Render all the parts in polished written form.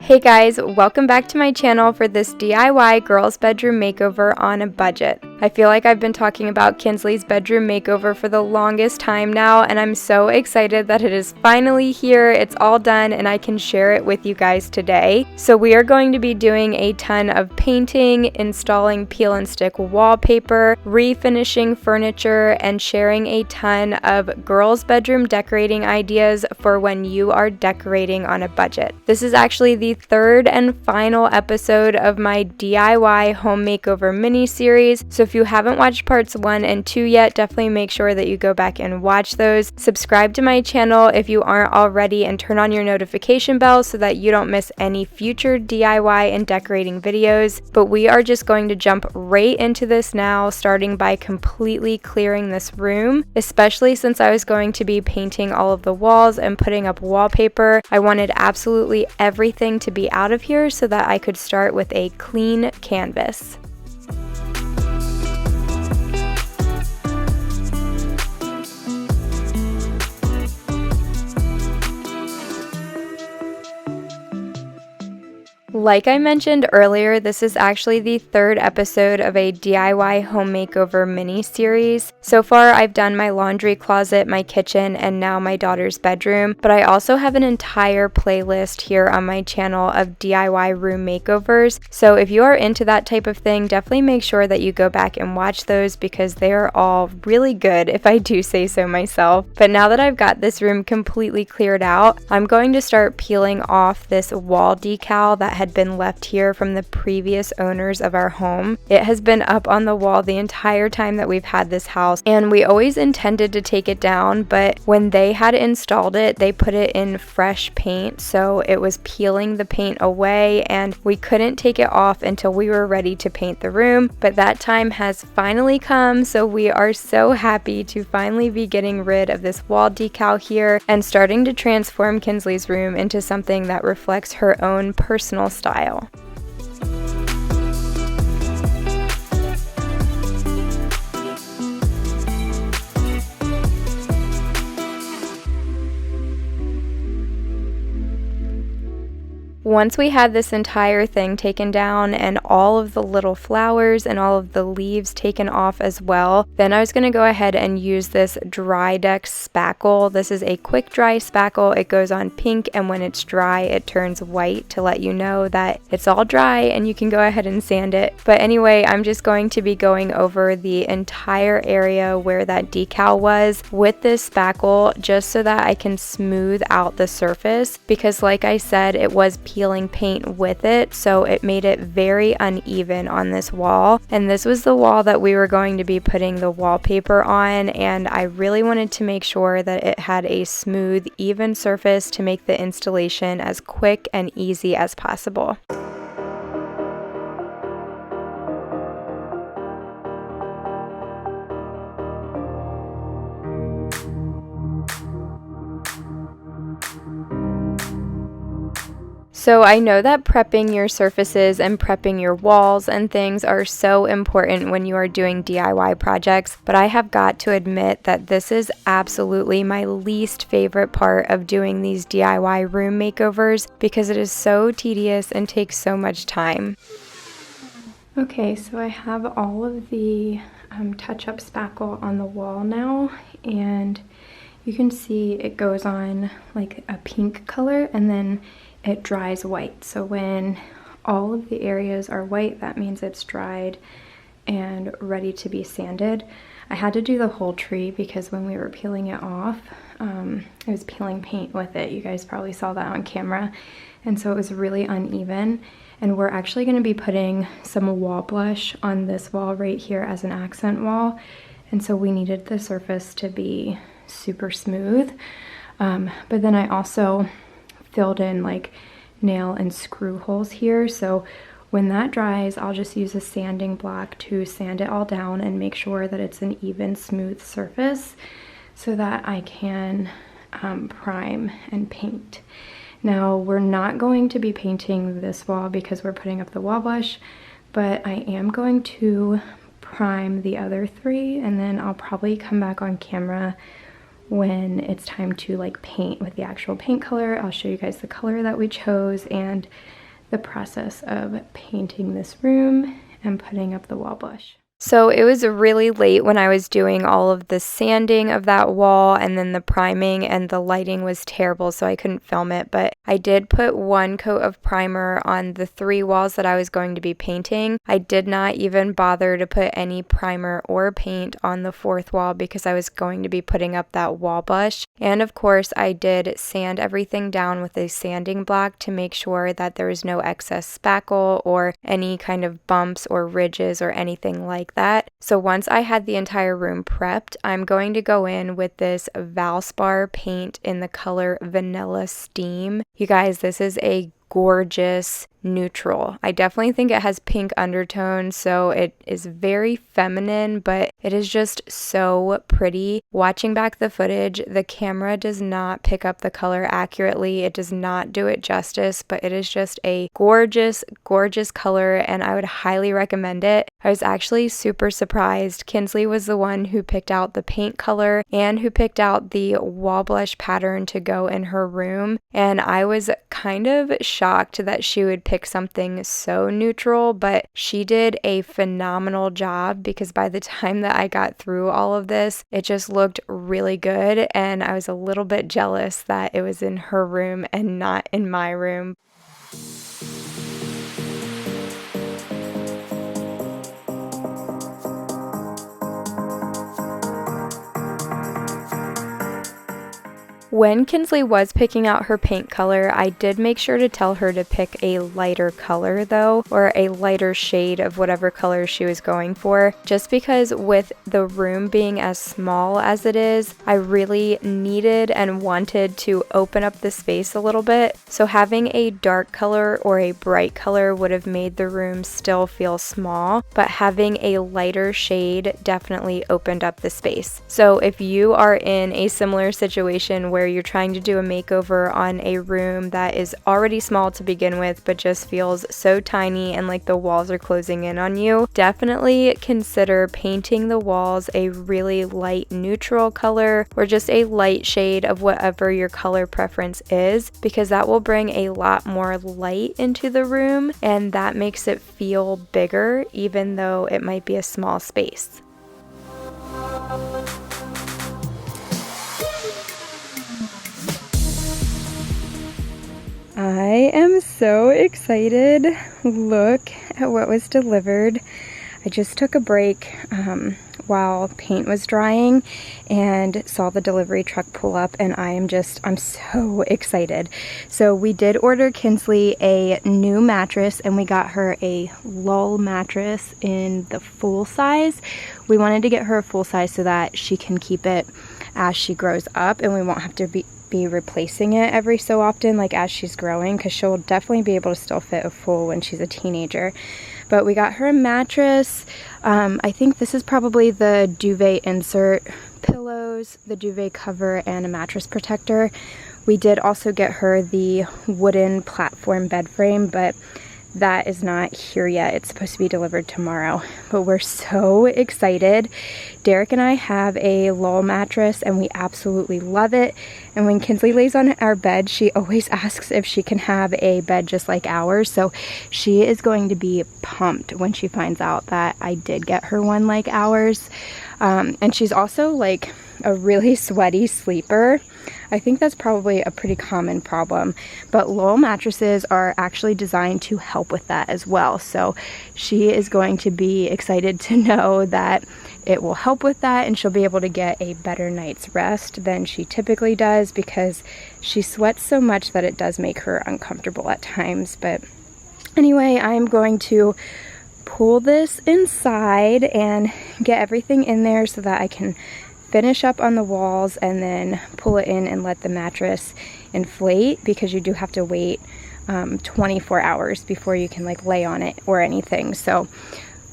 Hey guys, welcome back to my channel for this DIY girls bedroom makeover on a budget. I feel like I've been talking about Kinsley's bedroom makeover for the longest time now, and I'm so excited that it is finally here. It's all done and I can share it with you guys today. So we are going to be doing a ton of painting, installing peel and stick wallpaper, refinishing furniture, and sharing a ton of girls bedroom decorating ideas for when you are decorating on a budget. This is actually the third and final episode of my DIY home makeover mini series. So if you haven't watched parts 1 and 2 yet, definitely make sure that you go back and watch those. Subscribe to my channel if you aren't already and turn on your notification bell so that you don't miss any future DIY and decorating videos. But we are just going to jump right into this now, starting by completely clearing this room, especially since I was going to be painting all of the walls and putting up wallpaper. I wanted absolutely everything to be out of here so that I could start with a clean canvas. Like I mentioned earlier, this is actually the third episode of a DIY home makeover mini series. So far, I've done my laundry closet, my kitchen, and now my daughter's bedroom, but I also have an entire playlist here on my channel of DIY room makeovers. So if you are into that type of thing, definitely make sure that you go back and watch those because they are all really good, if I do say so myself. But now that I've got this room completely cleared out, I'm going to start peeling off this wall decal that had been left here from the previous owners of our home. It has been up on the wall the entire time that we've had this house, and we always intended to take it down, but when they had installed it, they put it in fresh paint, so it was peeling the paint away and we couldn't take it off until we were ready to paint the room. But that time has finally come, so we are so happy to finally be getting rid of this wall decal here and starting to transform Kinsley's room into something that reflects her own personal style. Once we had this entire thing taken down and all of the little flowers and all of the leaves taken off as well, then I was going to go ahead and use this Dry Deck spackle. This is a quick dry spackle. It goes on pink, and when it's dry it turns white to let you know that it's all dry and you can go ahead and sand it. But anyway, I'm just going to be going over the entire area where that decal was with this spackle just so that I can smooth out the surface, because like I said, it was peeling paint with it, so it made it very uneven on this wall. And this was the wall that we were going to be putting the wallpaper on, and I really wanted to make sure that it had a smooth, even surface to make the installation as quick and easy as possible. So I know that prepping your surfaces and prepping your walls and things are so important when you are doing DIY projects, but I have got to admit that this is absolutely my least favorite part of doing these DIY room makeovers because it is so tedious and takes so much time. Okay, so I have all of the touch-up spackle on the wall now, and you can see it goes on like a pink color and then it dries white. So when all of the areas are white, that means it's dried and ready to be sanded. I had to do the whole tree because when we were peeling it off, it was peeling paint with it. You guys probably saw that on camera. And so it was really uneven. And we're actually going to be putting some wall blush on this wall right here as an accent wall. And so we needed the surface to be super smooth. But then I also filled in like nail and screw holes here, so when that dries I'll just use a sanding block to sand it all down and make sure that it's an even, smooth surface so that I can prime and paint. Now we're not going to be painting this wall because we're putting up the wall blush, but I am going to prime the other three, and then I'll probably come back on camera when it's time to like paint with the actual paint color. I'll show you guys the color that we chose and the process of painting this room and putting up the wall blush. So it was really late when I was doing all of the sanding of that wall and then the priming, and the lighting was terrible, so I couldn't film it, but I did put 1 coat of primer on the 3 walls that I was going to be painting. I did not even bother to put any primer or paint on the 4th wall because I was going to be putting up that wall blush. And of course I did sand everything down with a sanding block to make sure that there was no excess spackle or any kind of bumps or ridges or anything like that. So once I had the entire room prepped, I'm going to go in with this Valspar paint in the color Vanilla Steam. You guys, this is a gorgeous neutral. I definitely think it has pink undertones, so it is very feminine, but it is just so pretty. Watching back the footage, the camera does not pick up the color accurately. It does not do it justice, but it is just a gorgeous, gorgeous color, and I would highly recommend it. I was actually super surprised. Kinsley was the one who picked out the paint color and who picked out the wall blush pattern to go in her room, and I was kind of shocked that she would pick something so neutral, but she did a phenomenal job because by the time that I got through all of this, it just looked really good, and I was a little bit jealous that it was in her room and not in my room. When Kinsley was picking out her paint color, I did make sure to tell her to pick a lighter color though, or a lighter shade of whatever color she was going for, just because with the room being as small as it is, I really needed and wanted to open up the space a little bit. So having a dark color or a bright color would have made the room still feel small, but having a lighter shade definitely opened up the space. So if you are in a similar situation where you're trying to do a makeover on a room that is already small to begin with but just feels so tiny and like the walls are closing in on you, definitely consider painting the walls a really light neutral color or just a light shade of whatever your color preference is, because that will bring a lot more light into the room and that makes it feel bigger even though it might be a small space. I am so excited. Look at what was delivered. I just took a break while paint was drying and saw the delivery truck pull up, and I'm so excited. So we did order Kinsley a new mattress, and we got her a lull mattress in the full size. We wanted to get her a full size so that she can keep it as she grows up and we won't have to be replacing it every so often like as she's growing, because she'll definitely be able to still fit a full when she's a teenager. But we got her a mattress. I think this is probably the duvet insert, pillows, the duvet cover, and a mattress protector. We did also get her the wooden platform bed frame, but that is not here yet. It's supposed to be delivered tomorrow, but we're so excited. Derek and I have a lull mattress and we absolutely love it. And when Kinsley lays on our bed, she always asks if she can have a bed just like ours. So she is going to be pumped when she finds out that I did get her one like ours. And she's also like a really sweaty sleeper. I think that's probably a pretty common problem, but lull mattresses are actually designed to help with that as well. So she is going to be excited to know that it will help with that, and she'll be able to get a better night's rest than she typically does, because she sweats so much that it does make her uncomfortable at times. But anyway, I'm going to pull this inside and get everything in there so that I can finish up on the walls and then pull it in and let the mattress inflate, because you do have to wait 24 hours before you can like lay on it or anything. So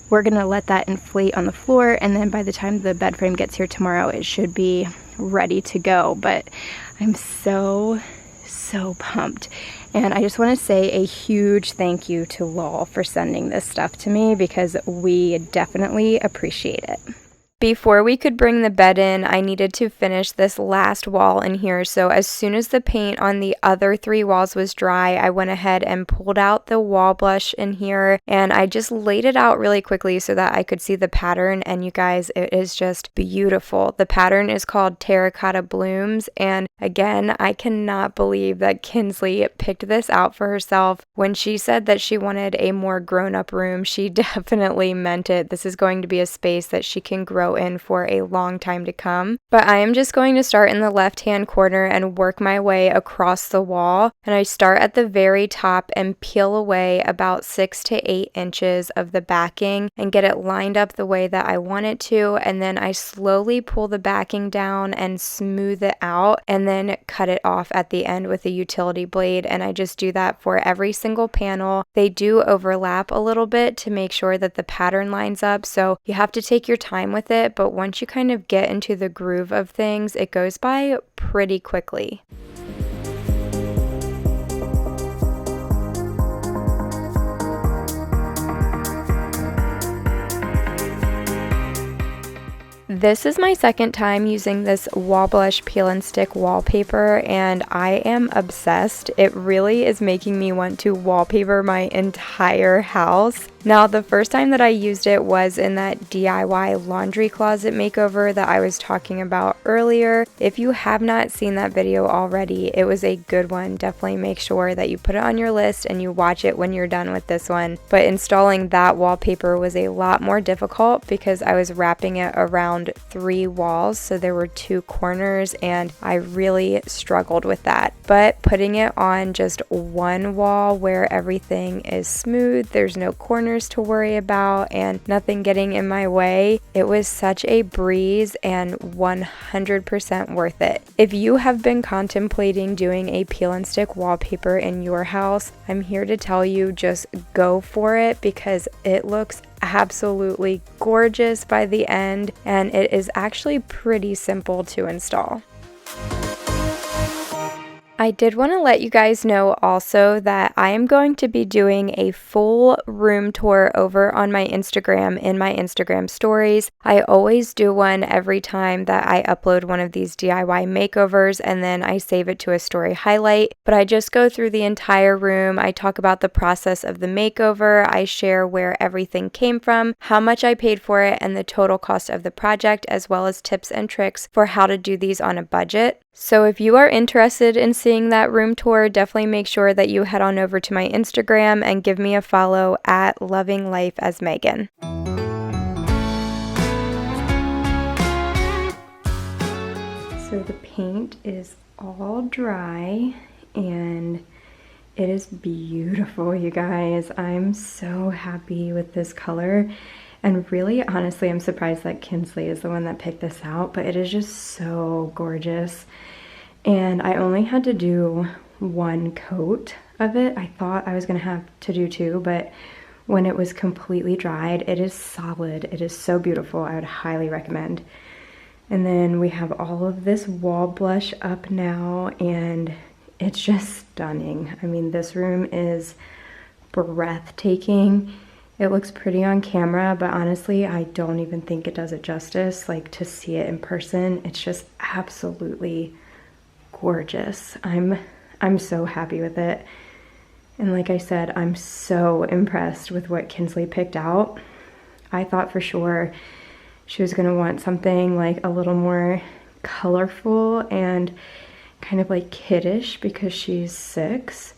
we're gonna let that inflate on the floor, and then by the time the bed frame gets here tomorrow, it should be ready to go. But I'm so pumped. And I just want to say a huge thank you to Lowell for sending this stuff to me, because we definitely appreciate it. Before we could bring the bed in, I needed to finish this last wall in here. So as soon as the paint on the other 3 walls was dry, I went ahead and pulled out the wall blush in here, and I just laid it out really quickly so that I could see the pattern. And you guys, it is just beautiful. The pattern is called Terracotta Blooms, and again, I cannot believe that Kinsley picked this out for herself. When she said that she wanted a more grown-up room, she definitely meant it. This is going to be a space that she can grow in for a long time to come. But I am just going to start in the left-hand corner and work my way across the wall. And I start at the very top and peel away about 6 to 8 inches of the backing and get it lined up the way that I want it to. And then I slowly pull the backing down and smooth it out, and then cut it off at the end with a utility blade. And I just do that for every single panel. They do overlap a little bit to make sure that the pattern lines up, so you have to take your time with it, but once you kind of get into the groove of things, it goes by pretty quickly. This is my second time using this wall blush peel and stick wallpaper, and I am obsessed. It really is making me want to wallpaper my entire house. Now, the first time that I used it was in that DIY laundry closet makeover that I was talking about earlier. If you have not seen that video already, it was a good one. Definitely make sure that you put it on your list and you watch it when you're done with this one. But installing that wallpaper was a lot more difficult because I was wrapping it around 3 walls, so there were 2 corners, and I really struggled with that. But putting it on just one wall where everything is smooth, there's no corners to worry about and nothing getting in my way, it was such a breeze and 100% worth it. If you have been contemplating doing a peel and stick wallpaper in your house, I'm here to tell you, just go for it because it looks absolutely gorgeous by the end, and it is actually pretty simple to install. I did want to let you guys know also that I am going to be doing a full room tour over on my Instagram in my Instagram stories. I always do one every time that I upload one of these DIY makeovers, and then I save it to a story highlight. But I just go through the entire room. I talk about the process of the makeover. I share where everything came from, how much I paid for it, and the total cost of the project, as well as tips and tricks for how to do these on a budget. So if you are interested in seeing that room tour, definitely make sure that you head on over to my Instagram and give me a follow at LovingLifeAsMegan. So the paint is all dry and it is beautiful, you guys. I'm so happy with this color. And really, honestly, I'm surprised that Kinsley is the one that picked this out, but it is just so gorgeous. And I only had to do 1 coat of it. I thought I was gonna have to do 2, but when it was completely dried, it is solid. It is so beautiful. I would highly recommend. And then we have all of this wall blush up now, and it's just stunning. I mean, this room is breathtaking. It looks pretty on camera, but honestly, I don't even think it does it justice. Like, to see it in person, it's just absolutely gorgeous. I'm so happy with it. And like I said, I'm so impressed with what Kinsley picked out. I thought for sure she was gonna want something like a little more colorful and kind of like kiddish because she's 6,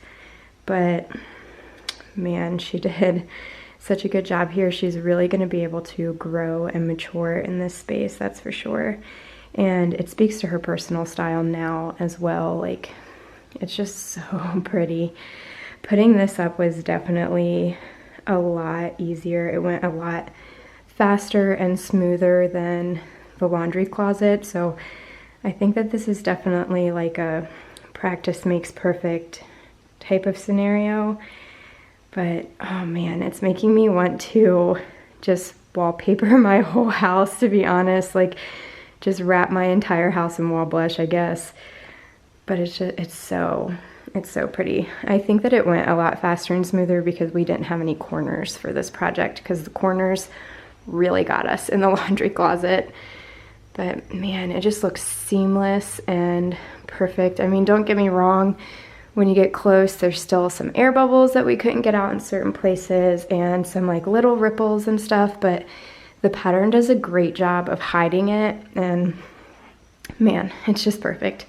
but man, she did such a good job here. She's really going to be able to grow and mature in this space, that's for sure. And it speaks to her personal style now as well. Like, it's just so pretty. Putting this up was definitely a lot easier. It went a lot faster and smoother than the laundry closet. So I think that this is definitely like a practice makes perfect type of scenario. But, oh man, it's making me want to just wallpaper my whole house, to be honest. Like, just wrap my entire house in wall blush, I guess. But it's so pretty. I think that it went a lot faster and smoother because we didn't have any corners for this project, because the corners really got us in the laundry closet. But man, it just looks seamless and perfect. I mean, don't get me wrong, when you get close, there's still some air bubbles that we couldn't get out in certain places and some like little ripples and stuff, but the pattern does a great job of hiding it, and man, it's just perfect.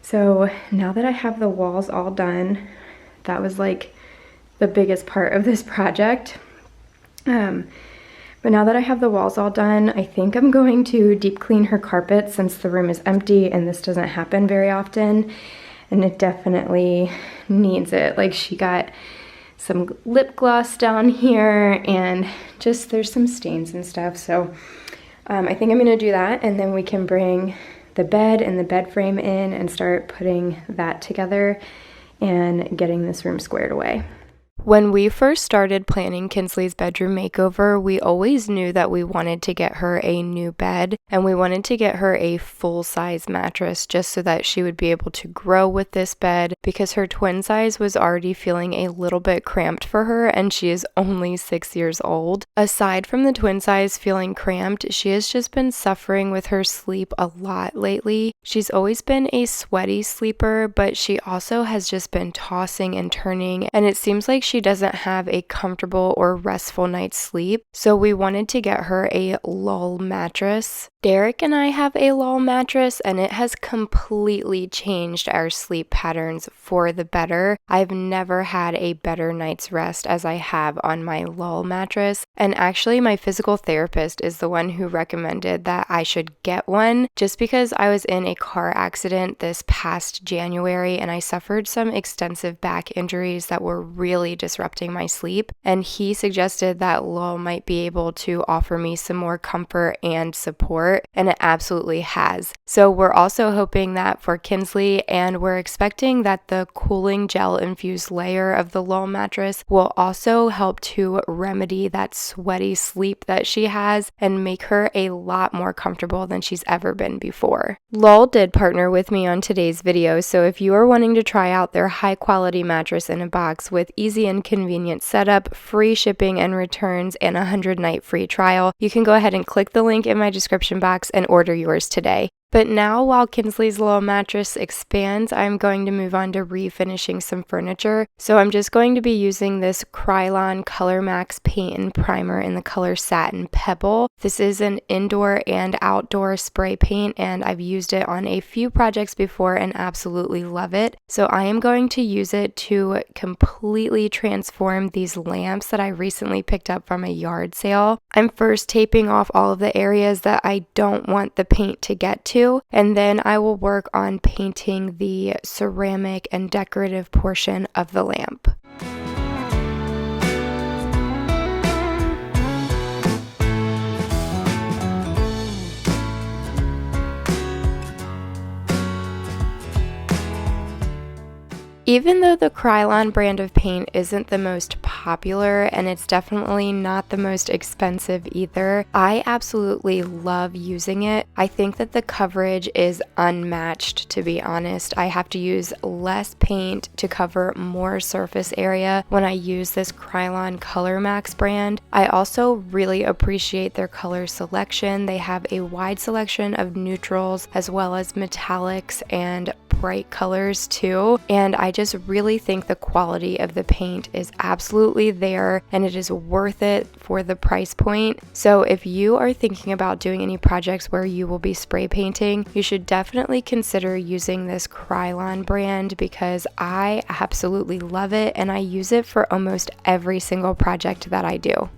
So now that I have the walls all done, that was like the biggest part of this project. But now that I have the walls all done, I think I'm going to deep clean her carpet since the room is empty and this doesn't happen very often. And it definitely needs it. Like, she got some lip gloss down here and just there's some stains and stuff. So I think I'm gonna do that, and then we can bring the bed and the bed frame in and start putting that together and getting this room squared away. When we first started planning Kinsley's bedroom makeover, we always knew that we wanted to get her a new bed, and we wanted to get her a full-size mattress just so that she would be able to grow with this bed, because her twin size was already feeling a little bit cramped for her, and she is only 6 years old. Aside from the twin size feeling cramped, she has just been suffering with her sleep a lot lately. She's always been a sweaty sleeper, but she also has just been tossing and turning, and it seems like she doesn't have a comfortable or restful night's sleep. So we wanted to get her a lull mattress. Derek and I have a lull mattress, and it has completely changed our sleep patterns for the better. I've never had a better night's rest as I have on my lull mattress, and actually my physical therapist is the one who recommended that I should get one, just because I was in a car accident this past January and I suffered some extensive back injuries that were really disrupting my sleep, and he suggested that lull might be able to offer me some more comfort and support, and it absolutely has. So we're also hoping that for Kinsley, and we're expecting that the cooling gel infused layer of the lull mattress will also help to remedy that sweaty sleep that she has and make her a lot more comfortable than she's ever been before. Lull did partner with me on today's video, so if you are wanting to try out their high quality mattress in a box with easy and convenient setup, free shipping and returns, and a 100-night free trial, you can go ahead and click the link in my description box and order yours today. But now, while Kinsley's lull mattress expands, I'm going to move on to refinishing some furniture. So I'm just going to be using this Krylon Color Max paint and primer in the color Satin Pebble. This is an indoor and outdoor spray paint, and I've used it on a few projects before and absolutely love it. So I am going to use it to completely transform these lamps that I recently picked up from a yard sale. I'm first taping off all of the areas that I don't want the paint to get to, and then I will work on painting the ceramic and decorative portion of the lamp. Even though the Krylon brand of paint isn't the most popular, and it's definitely not the most expensive either, I absolutely love using it. I think that the coverage is unmatched, to be honest. I have to use less paint to cover more surface area when I use this Krylon Color Max brand. I also really appreciate their color selection. They have a wide selection of neutrals as well as metallics and bright colors too, and I just really think the quality of the paint is absolutely there, and it is worth it for the price point. So if you are thinking about doing any projects where you will be spray painting, you should definitely consider using this Krylon brand, because I absolutely love it and I use it for almost every single project that I do.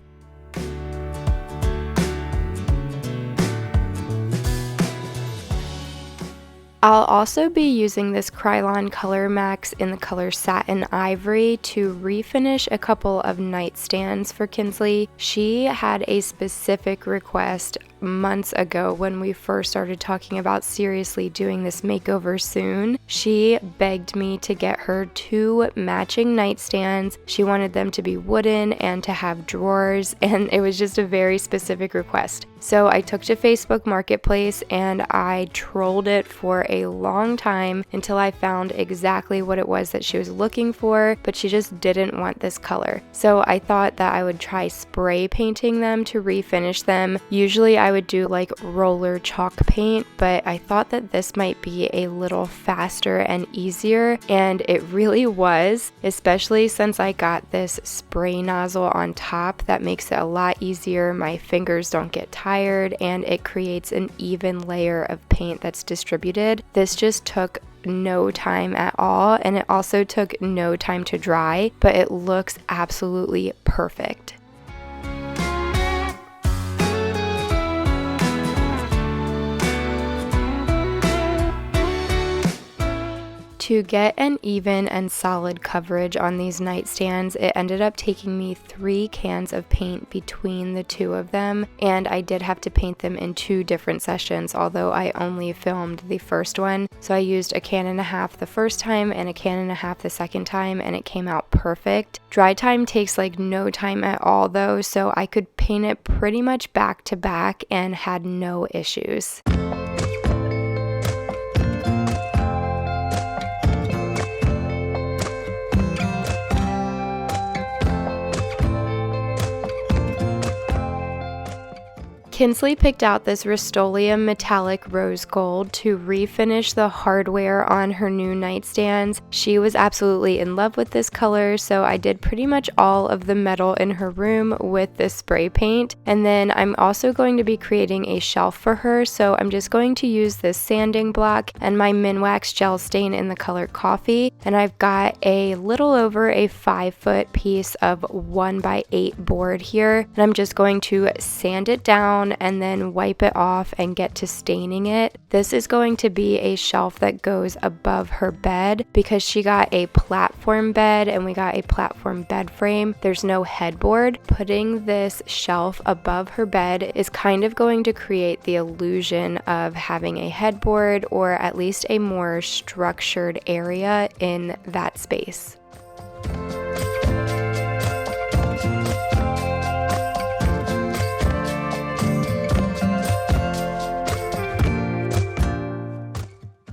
I'll also be using this Krylon Color Max in the color Satin Ivory to refinish a couple of nightstands for Kinsley. She had a specific request months ago when we first started talking about seriously doing this makeover soon. She begged me to get her 2 matching nightstands. She wanted them to be wooden and to have drawers, and it was just a very specific request. So I took to Facebook Marketplace and I trolled it for a long time until I found exactly what it was that she was looking for, but she just didn't want this color. So I thought that I would try spray painting them to refinish them. Usually I would do like roller chalk paint, but I thought that this might be a little faster and easier, and it really was, especially since I got this spray nozzle on top that makes it a lot easier. My fingers don't get tired and it creates an even layer of paint that's distributed. This just took no time at all, and it also took no time to dry, but it looks absolutely perfect. To get an even and solid coverage on these nightstands, it ended up taking me 3 cans of paint between the 2 of them, and I did have to paint them in 2 different sessions, although I only filmed the first one. So I used 1.5 cans the first time and 1.5 cans the second time, and it came out perfect. Dry time takes like no time at all though, so I could paint it pretty much back to back and had no issues. Kinsley picked out this Rust-Oleum metallic rose gold to refinish the hardware on her new nightstands. She was absolutely in love with this color, so I did pretty much all of the metal in her room with this spray paint. And then I'm also going to be creating a shelf for her, so I'm just going to use this sanding block and my Minwax gel stain in the color coffee. And I've got a little over a 5-foot piece of 1x8 board here, and I'm just going to sand it down and then wipe it off and get to staining it. This is going to be a shelf that goes above her bed because she got a platform bed and we got a platform bed frame. There's no headboard. Putting this shelf above her bed is kind of going to create the illusion of having a headboard, or at least a more structured area in that space.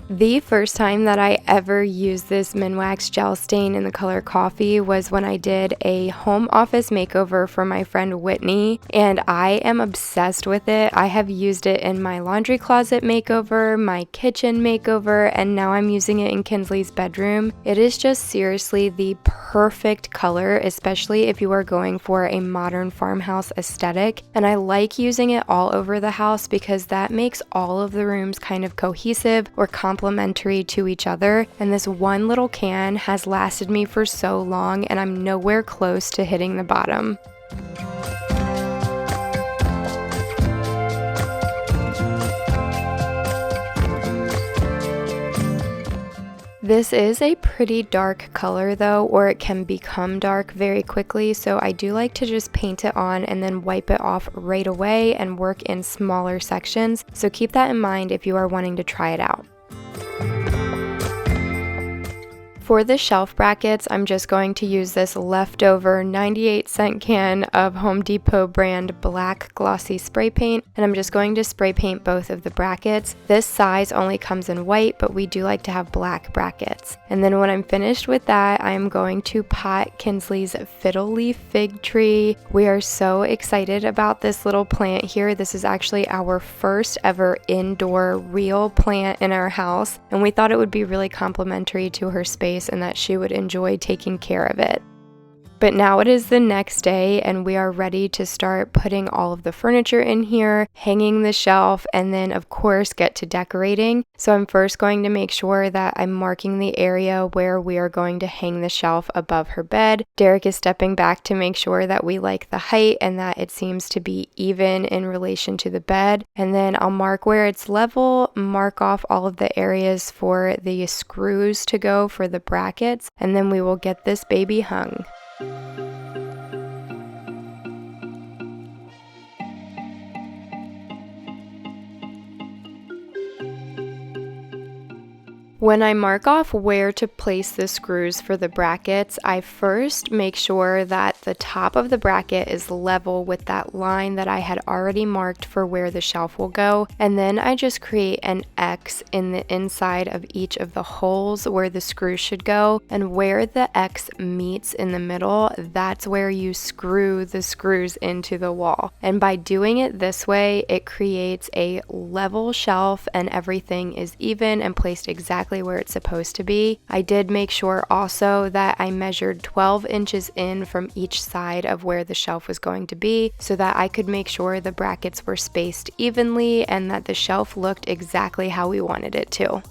The first time that I ever used this Minwax gel stain in the color coffee was when I did a home office makeover for my friend Whitney, and I am obsessed with it. I have used it in my laundry closet makeover, my kitchen makeover, and now I'm using it in Kinsley's bedroom. It is just seriously the perfect color, especially if you are going for a modern farmhouse aesthetic, and I like using it all over the house because that makes all of the rooms kind of cohesive or complementary to each other. And this one little can has lasted me for so long, and I'm nowhere close to hitting the bottom. This is a pretty dark color though, or it can become dark very quickly, so I do like to just paint it on and then wipe it off right away and work in smaller sections, so keep that in mind if you are wanting to try it out. For the shelf brackets, I'm just going to use this leftover 98-cent can of Home Depot brand black glossy spray paint, and I'm just going to spray paint both of the brackets. This size only comes in white, but we do like to have black brackets. And then when I'm finished with that, I'm going to pot Kinsley's fiddle leaf fig tree. We are so excited about this little plant here. This is actually our first ever indoor real plant in our house, and we thought it would be really complimentary to her space and that she would enjoy taking care of it. But now it is the next day and we are ready to start putting all of the furniture in here, hanging the shelf, and then of course get to decorating. So I'm first going to make sure that I'm marking the area where we are going to hang the shelf above her bed. Derek is stepping back to make sure that we like the height and that it seems to be even in relation to the bed. And then I'll mark where it's level, mark off all of the areas for the screws to go for the brackets, and then we will get this baby hung. When I mark off where to place the screws for the brackets, I first make sure that the top of the bracket is level with that line that I had already marked for where the shelf will go, and then I just create an X in the inside of each of the holes where the screws should go, and where the X meets in the middle, that's where you screw the screws into the wall. And by doing it this way, it creates a level shelf and everything is even and placed exactly where it's supposed to be. I did make sure also that I measured 12 inches in from each side of where the shelf was going to be so that I could make sure the brackets were spaced evenly and that the shelf looked exactly how we wanted it to.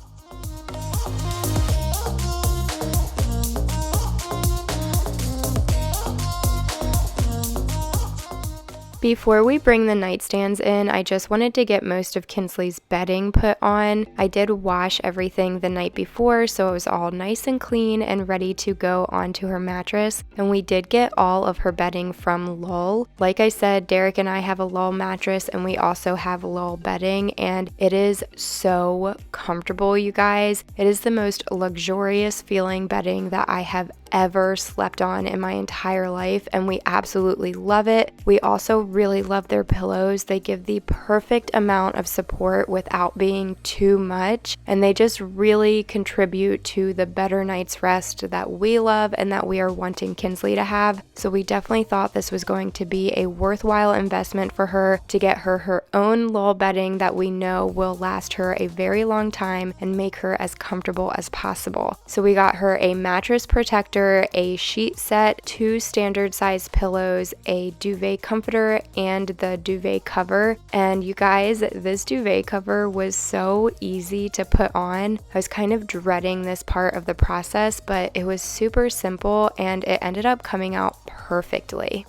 Before we bring the nightstands in, I just wanted to get most of Kinsley's bedding put on. I did wash everything the night before, so it was all nice and clean and ready to go onto her mattress. And we did get all of her bedding from Lull. Like I said, Derek and I have a Lull mattress and we also have Lull bedding, and it is so comfortable, you guys. It is the most luxurious feeling bedding that I have ever slept on in my entire life, and we absolutely love it. We also really love their pillows. They give the perfect amount of support without being too much, and they just really contribute to the better night's rest that we love and that we are wanting Kinsley to have. So we definitely thought this was going to be a worthwhile investment for her to get her own Lull bedding that we know will last her a very long time and make her as comfortable as possible. So we got her a mattress protector, a sheet set, 2 standard size pillows, a duvet comforter, and the duvet cover. And you guys, this duvet cover was so easy to put on. I was kind of dreading this part of the process, but it was super simple and it ended up coming out perfectly.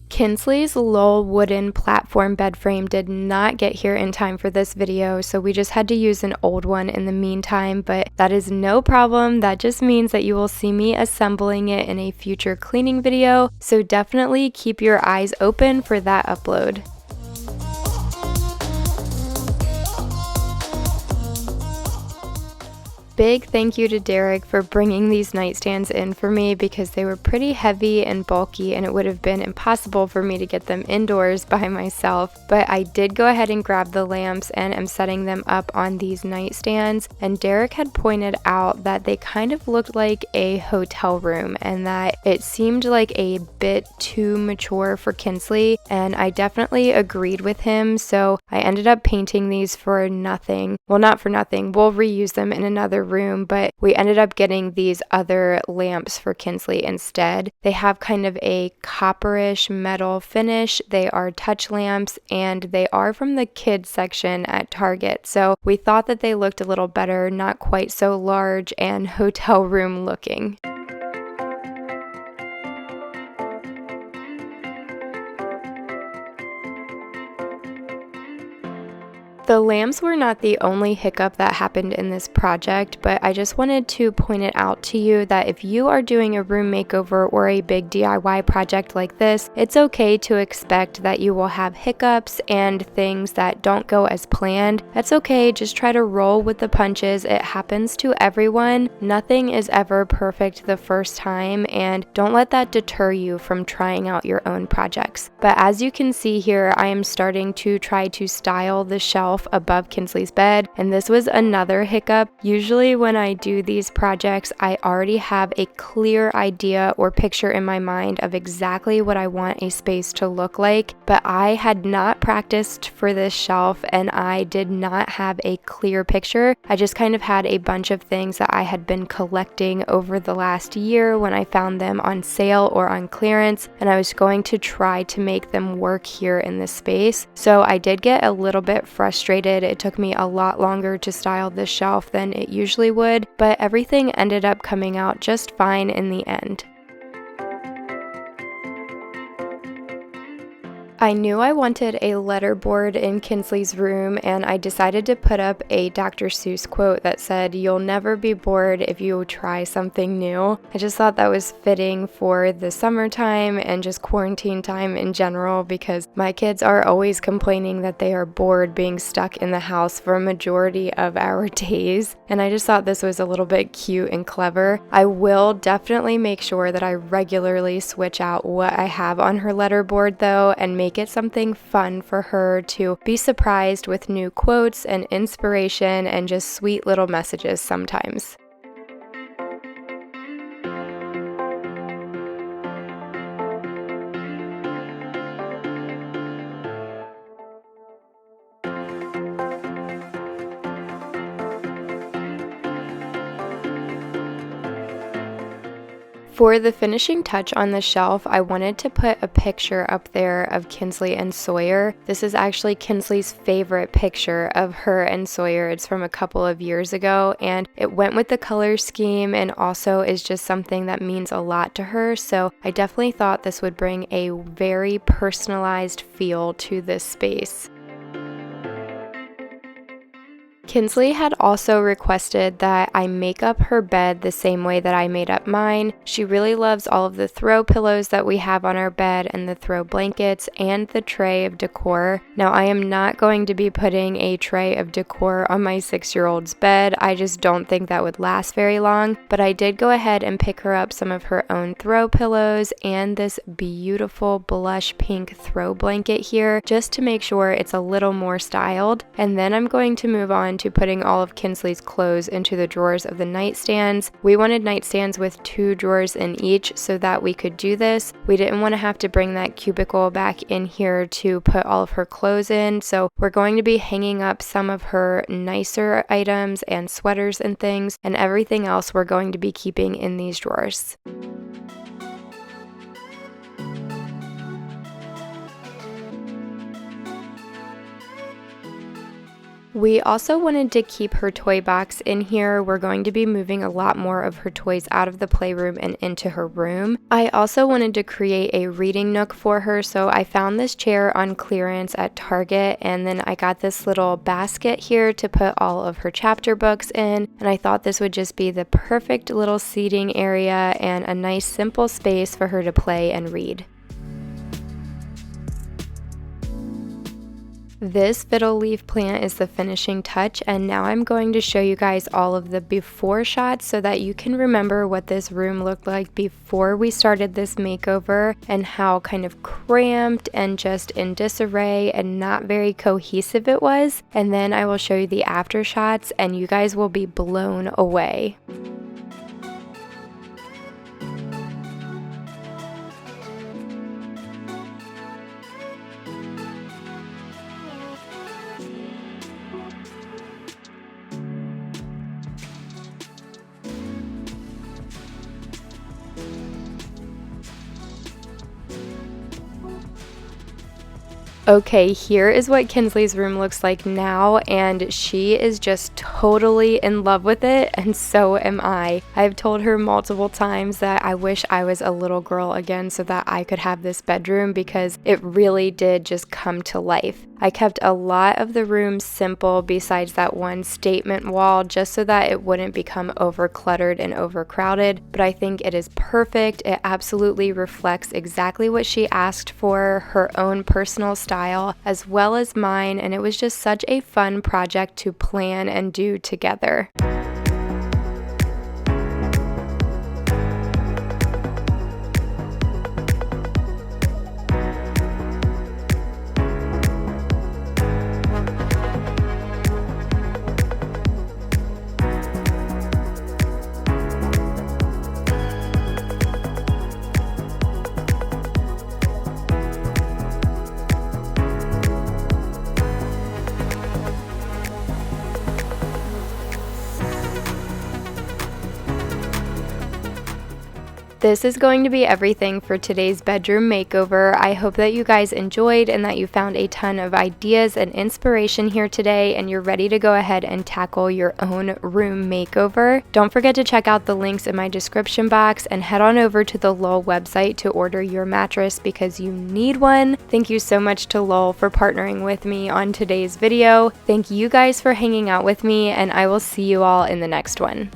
Kinsley's Lull wooden platform bed frame did not get here in time for this video, so we just had to use an old one in the meantime, but that is no problem. That just means that you will see me assembling it in a future cleaning video, so definitely keep your eyes open for that upload. Big thank you to Derek for bringing these nightstands in for me because they were pretty heavy and bulky and it would have been impossible for me to get them indoors by myself. But I did go ahead and grab the lamps and am setting them up on these nightstands, and Derek had pointed out that they kind of looked like a hotel room and that it seemed like a bit too mature for Kinsley, and I definitely agreed with him, so I ended up painting these for nothing. Well, not for nothing, we'll reuse them in another room, but we ended up getting these other lamps for Kinsley instead. They have kind of a copperish metal finish. They are touch lamps and they are from the kids section at Target, so we thought that they looked a little better, not quite so large and hotel room looking. The lamps were not the only hiccup that happened in this project, but I just wanted to point it out to you that if you are doing a room makeover or a big DIY project like this, it's okay to expect that you will have hiccups and things that don't go as planned. That's okay, just try to roll with the punches. It happens to everyone. Nothing is ever perfect the first time, and don't let that deter you from trying out your own projects. But as you can see here, I am starting to try to style the shelf above Kinsley's bed, and this was another hiccup. Usually when I do these projects, I already have a clear idea or picture in my mind of exactly what I want a space to look like, but I had not practiced for this shelf and I did not have a clear picture. I just kind of had a bunch of things that I had been collecting over the last year when I found them on sale or on clearance, and I was going to try to make them work here in this space. So I did get a little bit frustrated. It took me a lot longer to style this shelf than it usually would, but everything ended up coming out just fine in the end. I knew I wanted a letterboard in Kinsley's room, and I decided to put up a Dr. Seuss quote that said, "You'll never be bored if you try something new." I just thought that was fitting for the summertime and just quarantine time in general, because my kids are always complaining that they are bored being stuck in the house for a majority of our days, and I just thought this was a little bit cute and clever. I will definitely make sure that I regularly switch out what I have on her letterboard though, and make it something fun for her to be surprised with new quotes and inspiration and just sweet little messages sometimes. For the finishing touch on the shelf, I wanted to put a picture up there of Kinsley and Sawyer. This is actually Kinsley's favorite picture of her and Sawyer. It's from a couple of years ago, and it went with the color scheme and also is just something that means a lot to her. So I definitely thought this would bring a very personalized feel to this space. Kinsley had also requested that I make up her bed the same way that I made up mine. She really loves all of the throw pillows that we have on our bed and the throw blankets and the tray of decor. Now, I am not going to be putting a tray of decor on my 6-year-old's bed. I just don't think that would last very long, but I did go ahead and pick her up some of her own throw pillows and this beautiful blush pink throw blanket here, just to make sure it's a little more styled. And then I'm going to move on to putting all of Kinsley's clothes into the drawers of the nightstands. We wanted nightstands with 2 drawers in each so that we could do this. We didn't want to have to bring that cubicle back in here to put all of her clothes in, so we're going to be hanging up some of her nicer items and sweaters and things, and everything else we're going to be keeping in these drawers. We also wanted to keep her toy box in here. We're going to be moving a lot more of her toys out of the playroom and into her room. I also wanted to create a reading nook for her, so I found this chair on clearance at Target, and then I got this little basket here to put all of her chapter books in, and I thought this would just be the perfect little seating area and a nice simple space for her to play and read. This fiddle leaf plant is the finishing touch, and now I'm going to show you guys all of the before shots so that you can remember what this room looked like before we started this makeover and how kind of cramped and just in disarray and not very cohesive it was. And then I will show you the after shots and you guys will be blown away. Okay, here is what Kinsley's room looks like now, and she is just totally in love with it, and so am I. I've told her multiple times that I wish I was a little girl again so that I could have this bedroom, because it really did just come to life. I kept a lot of the room simple besides that one statement wall, just so that it wouldn't become overcluttered and overcrowded, but I think it is perfect. It absolutely reflects exactly what she asked for, her own personal style as well as mine, and it was just such a fun project to plan and do together. This is going to be everything for today's bedroom makeover. I hope that you guys enjoyed and that you found a ton of ideas and inspiration here today and you're ready to go ahead and tackle your own room makeover. Don't forget to check out the links in my description box and head on over to the Lowell website to order your mattress because you need one. Thank you so much to Lowell for partnering with me on today's video. Thank you guys for hanging out with me, and I will see you all in the next one.